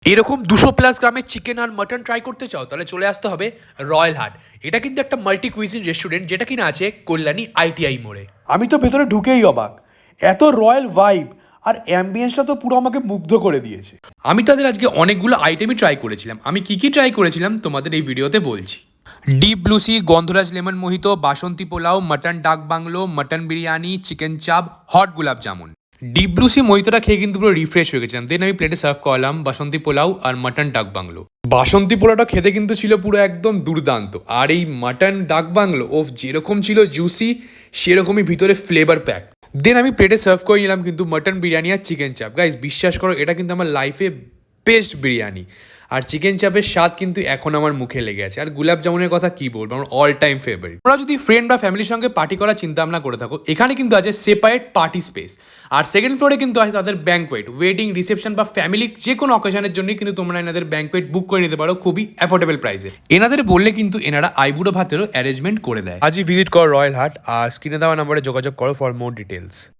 এরকম 200+ গ্রামের চিকেন আর mutton try করতে চাও তাহলে চলে আসতে হবে রয়্যাল হাট। এটা কিন্তু একটা মাল্টি কুইজিন রেস্টুরেন্ট যেটা কিনা আছে কল্যাণী আইটিআই মোড়ে। আমি তো ভেতরে ঢুকেই অবাক, এত রয়্যাল ভাইব আর অ্যাম্বিয়েন্সটা তো পুরো আমাকে মুগ্ধ করে দিয়েছে। আমি তাদের আজকে অনেকগুলো আইটেমই ট্রাই করেছিলাম। আমি কি কি ট্রাই করেছিলাম তোমাদের এই ভিডিওতে বলছি। ডিপ ব্লু সি, গন্ধরাজ লেমন মোহিত, বাসন্তী পোলাও, মাটন ডাক বাংলো, মাটন বিরিয়ানি, চিকেন চাপ, হট গোলাপ জামুন। ডিপ ব্লু সি মোহিতটা খেয়ে কিন্তু পুরো রিফ্রেশ হয়ে গেছিলাম। দেন আমি প্লেটে সার্ভ করলাম বাসন্তী পোলাও আর মাটন ডাক বাংলো। বাসন্তী পোলাওটা খেতে কিন্তু ছিল পুরো একদম দুর্দান্ত, আর এই মাটন ডাক বাংলো ও যেরকম ছিল জুসি সেরকমই ভিতরে ফ্লেভার প্যাক। দেন আমি প্লেটে সার্ভ করে নিলাম কিন্তু মাটন বিরিয়ানি আর চিকেন চাপ। গাইজ বিশ্বাস করো এটা কিন্তু আমার লাইফে বেস্ট বিরিয়ানি, আর চিকেন চাপের স্বাদ কিন্তু এখন আমার মুখে লেগে আছে। আর গুলাব জামুনের কথা কি বলবো, আমার অল টাইম ফেভারিট। তোমরা যদি ফ্রেন্ড বা ফ্যামিলির সঙ্গে পার্টি করার চিন্তা ভাবনা করে থাকো, এখানে কিন্তু আছে সেপারেট পার্টি স্পেস। আর সেকেন্ড ফ্লোরে কিন্তু আছে তাদের ব্যাঙ্কোয়েট, ওয়েডিং, রিসেপশন বা ফ্যামিলি যে কোনো অকেশনের জন্যই কিন্তু তোমরা এনাদের ব্যাঙ্কোয়েট বুক করে নিতে পারো খুবই অ্যাফোর্ডেবল প্রাইসে। এনাদের বললে কিন্তু এনারা আইবুড়ো ভাতেরও অ্যারেঞ্জমেন্ট করে দেয়। আজই ভিজিট করো রয়্যাল হাট আর স্ক্রিনে দেওয়া নম্বরে যোগাযোগ করো ফর মোর ডিটেলস।